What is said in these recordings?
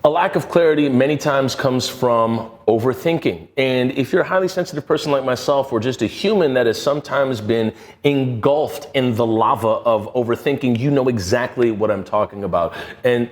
A lack of clarity many times comes from overthinking. And if you're a highly sensitive person like myself, or just a human that has sometimes been engulfed in the lava of overthinking, you know exactly what I'm talking about. And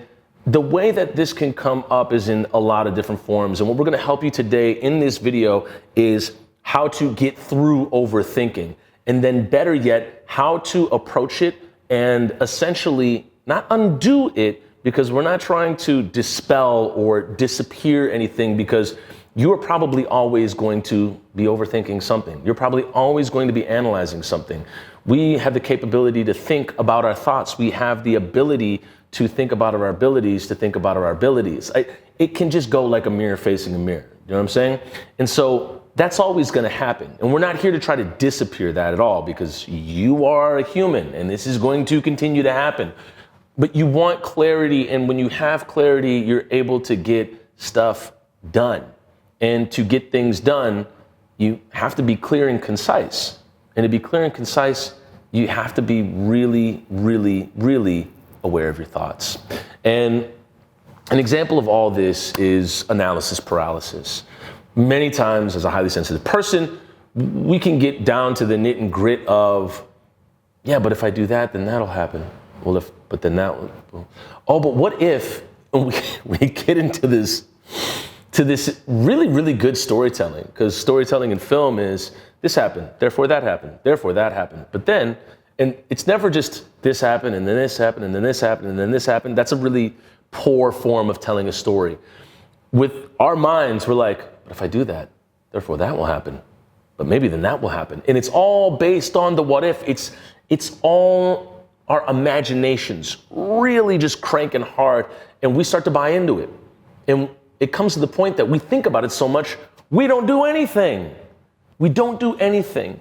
the way that this can come up is in a lot of different forms. And what we're going to help you today in this video is how to get through overthinking. And then better yet, how to approach it and essentially not undo it, because we're not trying to dispel or disappear anything, because you are probably always going to be overthinking something. You're probably always going to be analyzing something. We have the capability to think about our thoughts. We have the ability to think about our abilities, to think about our abilities. It can just go like a mirror facing a mirror. You know what I'm saying? And so that's always going to happen. And we're not here to try to disappear that at all, because you are a human and this is going to continue to happen. But you want clarity, and when you have clarity, you're able to get stuff done. And to get things done, you have to be clear and concise. And to be clear and concise, you have to be really, really, really aware of your thoughts. And an example of all this is analysis paralysis. Many times, as a highly sensitive person, we can get down to the nit and grit of, yeah, but if I do that, then that'll happen. Well, but what if we get into this really, really good storytelling? Because storytelling in film is this happened, therefore that happened, therefore that happened. But then, and it's never just this happened, and then this happened, and then this happened, and then this happened. That's a really poor form of telling a story. With our minds, we're like, but if I do that, therefore that will happen. But maybe then that will happen. And it's all based on the what if. It's all our imaginations really just cranking hard, and we start to buy into it. And it comes to the point that we think about it so much, we don't do anything. We don't do anything.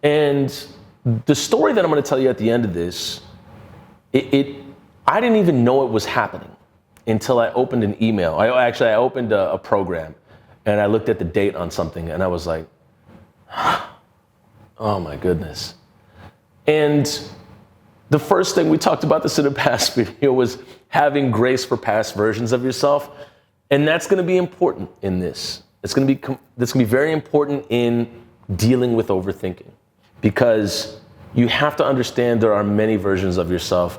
And the story that I'm going to tell you at the end of this, I didn't even know it was happening until I opened an email. I opened a program, and I looked at the date on something, and I was like, oh my goodness. And the first thing, we talked about this in a past video, was having grace for past versions of yourself. And that's going to be important in this. That's going to be very important in dealing with overthinking, because you have to understand there are many versions of yourself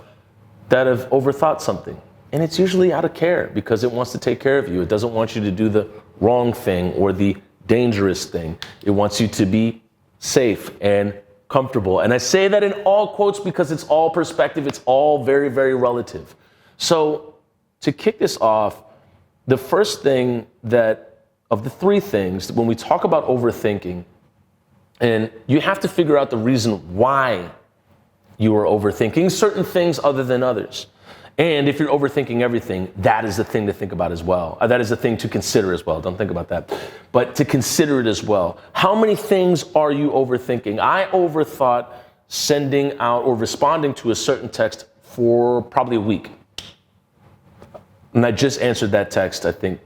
that have overthought something. And it's usually out of care, because it wants to take care of you. It doesn't want you to do the wrong thing or the dangerous thing. It wants you to be safe and comfortable. And I say that in all quotes because it's all perspective. It's all very, very relative. So to kick this off, the first thing of the three things, when we talk about overthinking, and you have to figure out the reason why you are overthinking certain things other than others. And if you're overthinking everything, that is the thing to think about as well. That is the thing to consider as well. Don't think about that, but to consider it as well. How many things are you overthinking? I overthought sending out or responding to a certain text for probably a week. And I just answered that text, I think,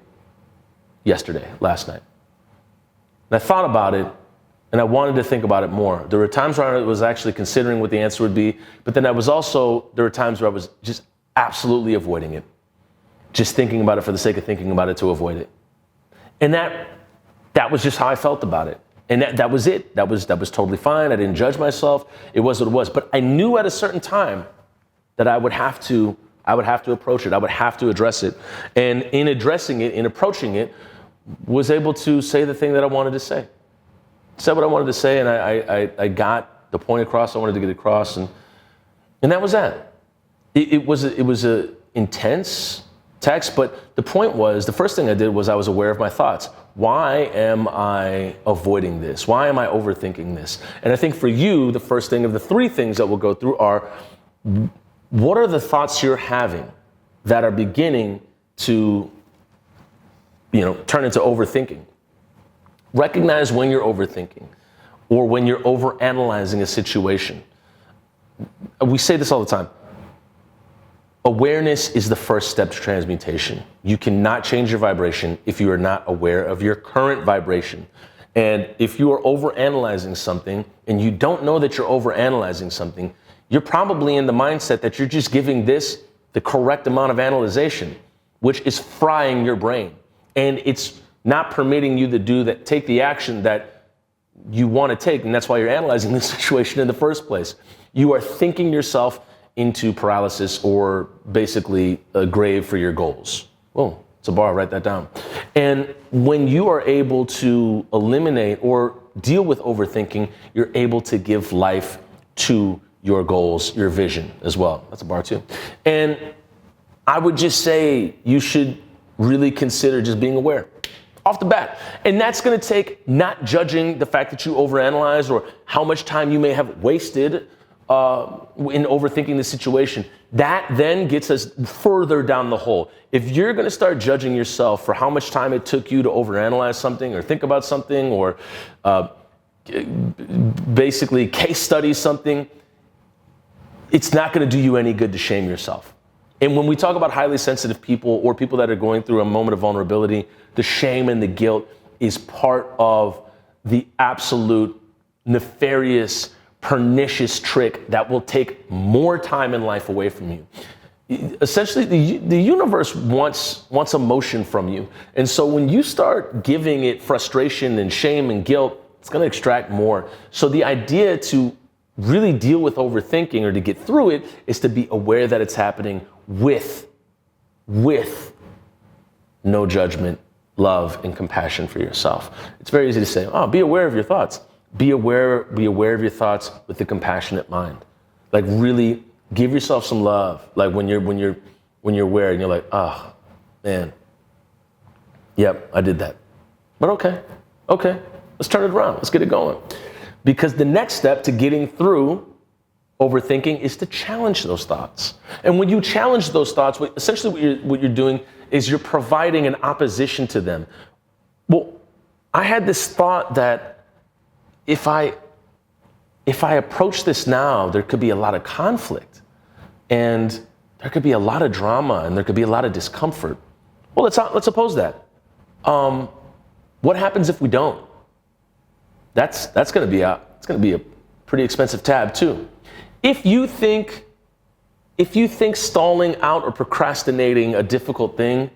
last night. And I thought about it, and I wanted to think about it more. There were times where I was actually considering what the answer would be, but then there were times where I was just absolutely avoiding it. Just thinking about it for the sake of thinking about it to avoid it. And that was just how I felt about it. And that was it. That was totally fine. I didn't judge myself. It was what it was. But I knew at a certain time that I would have to approach it. I would have to address it. And in addressing it, in approaching it, was able to say the thing that I wanted to say. Said what I wanted to say, and I got the point across I wanted to get across, and that was that. It was a intense text, but the point was, the first thing I did was I was aware of my thoughts. Why am I avoiding this? Why am I overthinking this? And I think for you, the first thing of the three things that we'll go through are, what are the thoughts you're having that are beginning to, turn into overthinking? Recognize when you're overthinking or when you're overanalyzing a situation. We say this all the time. Awareness is the first step to transmutation. You cannot change your vibration if you are not aware of your current vibration. And if you are overanalyzing something and you don't know that you're overanalyzing something, you're probably in the mindset that you're just giving this the correct amount of analyzation. which is frying your brain. And it's not permitting you to take the action that you want to take. And that's why you're analyzing the situation in the first place. You are thinking yourself into paralysis or basically a grave for your goals. Whoa, it's a bar, write that down. And when you are able to eliminate or deal with overthinking, you're able to give life to your goals, your vision as well. That's a bar too. And I would just say you should really consider just being aware off the bat. And that's going to take not judging the fact that you overanalyze or how much time you may have wasted in overthinking the situation. That then gets us further down the hole. If you're going to start judging yourself for how much time it took you to overanalyze something or think about something or basically case study something, it's not going to do you any good to shame yourself. And when we talk about highly sensitive people or people that are going through a moment of vulnerability, the shame and the guilt is part of the absolute nefarious, pernicious trick that will take more time in life away from you. Essentially, the universe wants emotion from you. And so when you start giving it frustration and shame and guilt, it's going to extract more. So the idea to really deal with overthinking or to get through it is to be aware that it's happening with no judgment, love, and compassion for yourself. It's very easy to say, oh, be aware of your thoughts. Be aware of your thoughts with a compassionate mind. Like really give yourself some love. Like when you're aware and you're like, oh man, yep, I did that. But okay, let's turn it around. Let's get it going. Because the next step to getting through overthinking is to challenge those thoughts. And when you challenge those thoughts, essentially what you're doing is you're providing an opposition to them. Well, I had this thought that if I approach this now, there could be a lot of conflict and there could be a lot of drama and there could be a lot of discomfort. Well, let's oppose that. What happens if we don't? That's going to be a pretty expensive tab too. If you think stalling out or procrastinating a difficult thing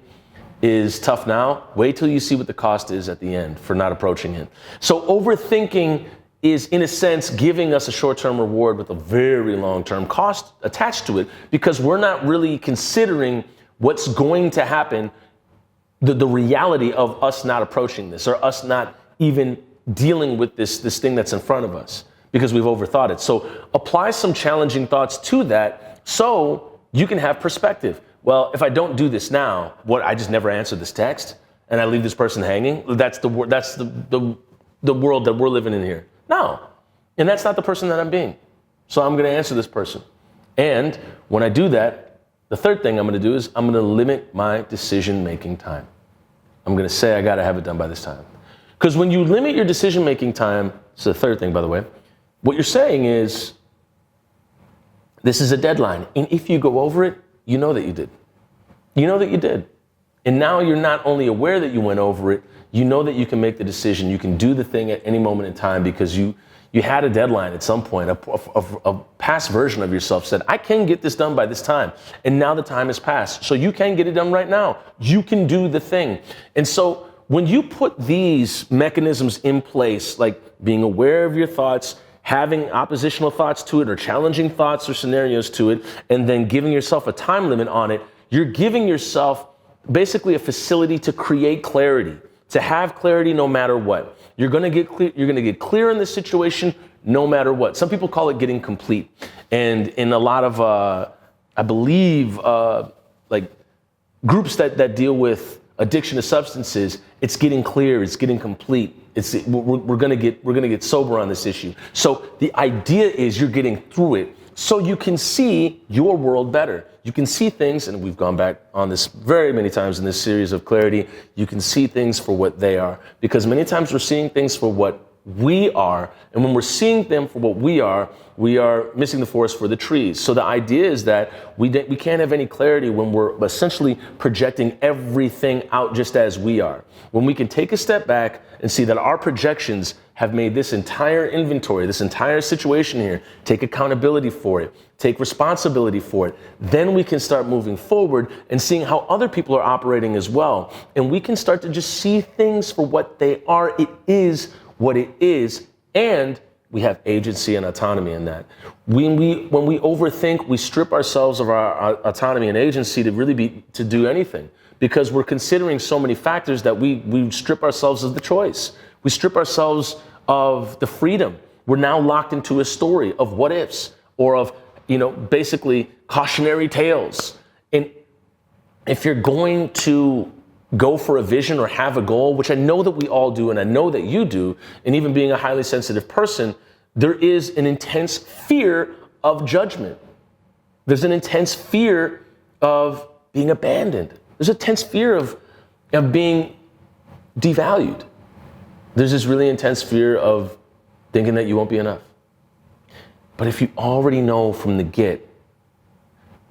is tough now, wait till you see what the cost is at the end for not approaching it. So overthinking is, in a sense, giving us a short-term reward with a very long-term cost attached to it because we're not really considering what's going to happen, the reality of us not approaching this or us not even dealing with this thing that's in front of us because we've overthought it. So apply some challenging thoughts to that so you can have perspective. Well, if I don't do this now, I just never answer this text and I leave this person hanging? That's the world that we're living in here. No. And that's not the person that I'm being. So I'm going to answer this person. And when I do that, the third thing I'm going to do is I'm going to limit my decision-making time. I'm going to say I got to have it done by this time. Because when you limit your decision-making time, it's the third thing, by the way, what you're saying is this is a deadline. And if you go over it, you know that you did. You know that you did. And now you're not only aware that you went over it, you know that you can make the decision. You can do the thing at any moment in time because you had a deadline at some point. A past version of yourself said, I can get this done by this time. And now the time has passed. So you can get it done right now. You can do the thing. And so when you put these mechanisms in place, like being aware of your thoughts, having oppositional thoughts to it or challenging thoughts or scenarios to it, and then giving yourself a time limit on it, you're giving yourself basically a facility to create clarity, to have clarity no matter what. You're going to get clear in the situation no matter what. Some people call it getting complete. And in a lot of, I believe, like groups that deal with addiction to substances, it's getting clear, it's getting complete. We're gonna get sober on this issue. So the idea is you're getting through it so you can see your world better. You can see things, and we've gone back on this very many times in this series of clarity, you can see things for what they are. Because many times we're seeing things for what we are, and when we're seeing them for what we are missing the forest for the trees. So the idea is that we can't have any clarity when we're essentially projecting everything out just as we are. When we can take a step back and see that our projections have made this entire inventory, this entire situation here, take accountability for it, take responsibility for it, then we can start moving forward and seeing how other people are operating as well. And we can start to just see things for what they are. It is what it is. And we have agency and autonomy in that. When we overthink, we strip ourselves of our autonomy and agency to do anything, because we're considering so many factors that we strip ourselves of the choice. We strip ourselves of the freedom. We're now locked into a story of what ifs, or of, basically cautionary tales. And if you're going to go for a vision or have a goal, which I know that we all do, and I know that you do, and even being a highly sensitive person, there is an intense fear of judgment. There's an intense fear of being abandoned. There's an intense fear of being devalued. There's this really intense fear of thinking that you won't be enough. But if you already know from the get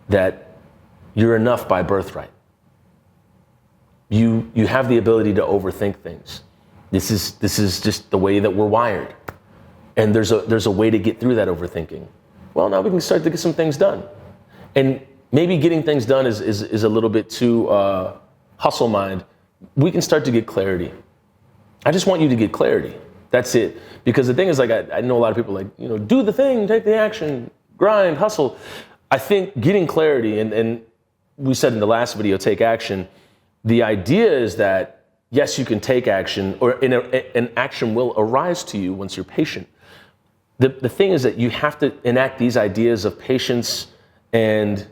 that you're enough by birthright, you have the ability to overthink things. This is just the way that we're wired. And there's a way to get through that overthinking. Well, now we can start to get some things done. And maybe getting things done is a little bit too hustle mind. We can start to get clarity. I just want you to get clarity. That's it. Because the thing is, I know a lot of people do the thing, take the action, grind, hustle. I think getting clarity, and we said in the last video, take action. The idea is that, yes, you can take action, or an action will arise to you once you're patient. The thing is that you have to enact these ideas of patience and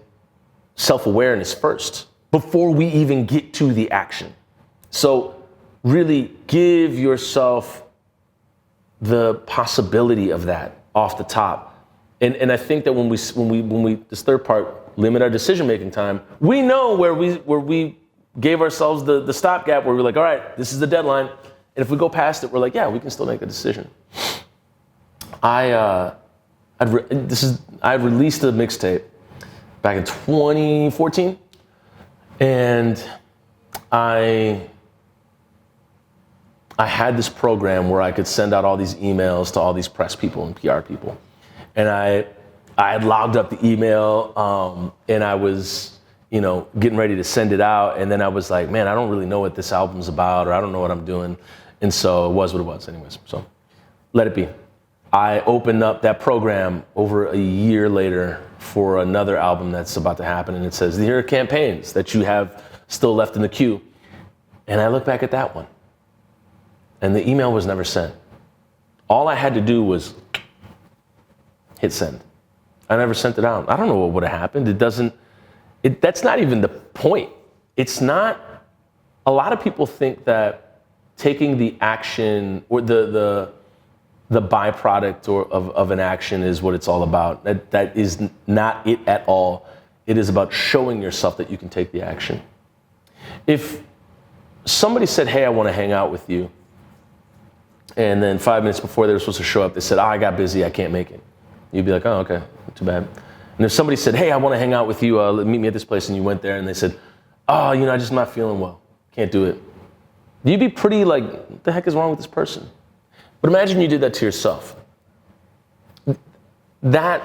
self-awareness first before we even get to the action. So really give yourself the possibility of that off the top. And I think that when we this third part, limit our decision-making time, we know where we gave ourselves the stopgap, where we're like, all right, this is the deadline. And if we go past it, we're like, yeah, we can still make a decision. I released a mixtape back in 2014, and I had this program where I could send out all these emails to all these press people and PR people, and I had logged up the email, and I was getting ready to send it out, and then I was like, man, I don't really know what this album's about, or I don't know what I'm doing, and so it was what it was anyways, so let it be. I opened up that program over a year later for another album that's about to happen, and it says, here are campaigns that you have still left in the queue. And I look back at that one, and the email was never sent. All I had to do was hit send. I never sent it out. I don't know what would have happened. That's not even the point. It's not, a lot of people think that taking the action or the byproduct of an action is what it's all about. That is not it at all. It is about showing yourself that you can take the action. If somebody said, hey, I want to hang out with you, and then 5 minutes before they were supposed to show up, they said, I got busy, I can't make it. You'd be like, oh, okay, too bad. And if somebody said, hey, I want to hang out with you, meet me at this place, and you went there, and they said, oh, I'm just not feeling well, can't do it. You'd be pretty like, what the heck is wrong with this person? But imagine you did that to yourself. That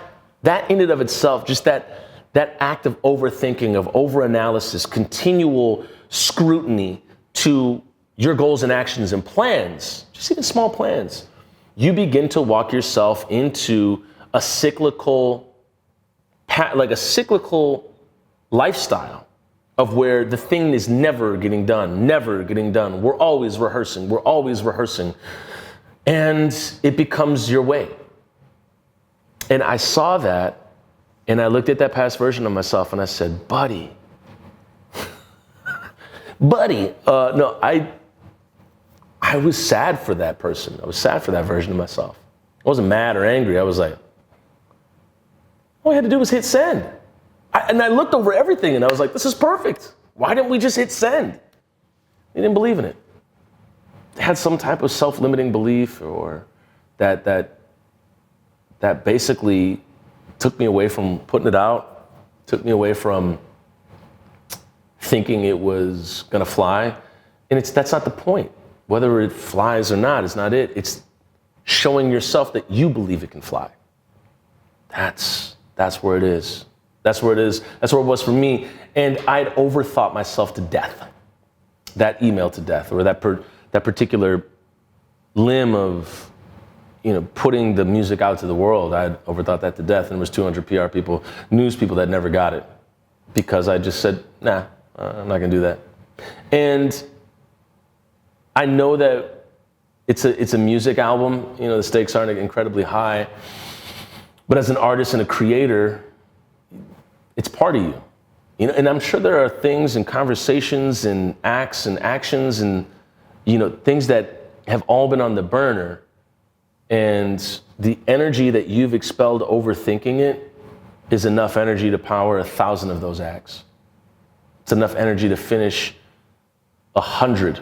in and of itself, just that act of overthinking, of overanalysis, continual scrutiny to your goals and actions and plans, just even small plans, you begin to walk yourself into a cyclical lifestyle of where the thing is never getting done. We're always rehearsing. And it becomes your way. And I saw that, and I looked at that past version of myself, and I said, buddy, no, I was sad for that person. I was sad for that version of myself. I wasn't mad or angry. I was like, all I had to do was hit send. And I looked over everything, and I was like, this is perfect. Why didn't we just hit send? They didn't believe in it. Had some type of self-limiting belief, or that basically took me away from putting it out, took me away from thinking it was gonna fly. And that's not the point. Whether it flies or not is not it. It's showing yourself that you believe it can fly. That's where it is. That's where it is. That's where it was for me. And I'd overthought myself to death. That email to death, or that particular limb of, putting the music out to the world. I'd overthought that to death, and it was 200 PR people, news people that never got it, because I just said, nah, I'm not gonna do that. And I know that it's a music album. The stakes aren't incredibly high, but as an artist and a creator, it's part of you. And I'm sure there are things and conversations and acts and actions and things that have all been on the burner. And the energy that you've expelled overthinking it is enough energy to power 1,000 of those acts. It's enough energy to finish 100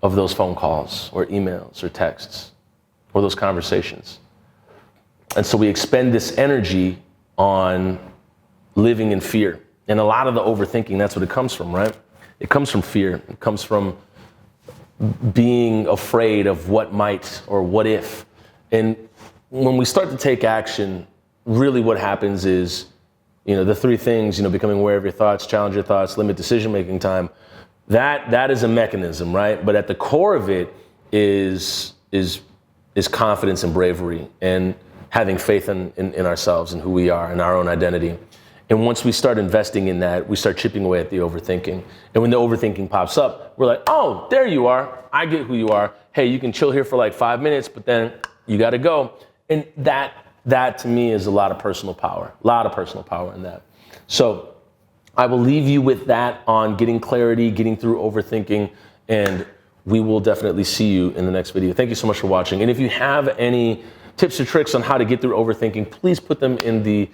of those phone calls or emails or texts or those conversations. And so we expend this energy on living in fear. And a lot of the overthinking, that's what it comes from, right? It comes from fear. It comes from being afraid of what might or what if. And when we start to take action, really what happens is, the three things, becoming aware of your thoughts, challenge your thoughts, limit decision-making time, that is a mechanism, right? But at the core of it is confidence and bravery and having faith in ourselves and who we are and our own identity. And once we start investing in that, we start chipping away at the overthinking. And when the overthinking pops up, we're like, oh, there you are. I get who you are. Hey, you can chill here for like 5 minutes, but then you got to go. And that to me is a lot of personal power in that. So I will leave you with that on getting clarity, getting through overthinking, and we will definitely see you in the next video. Thank you so much for watching. And if you have any tips or tricks on how to get through overthinking, please put them in the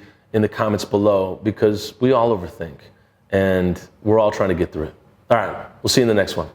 comments below, because we all overthink and we're all trying to get through it. All right, we'll see you in the next one.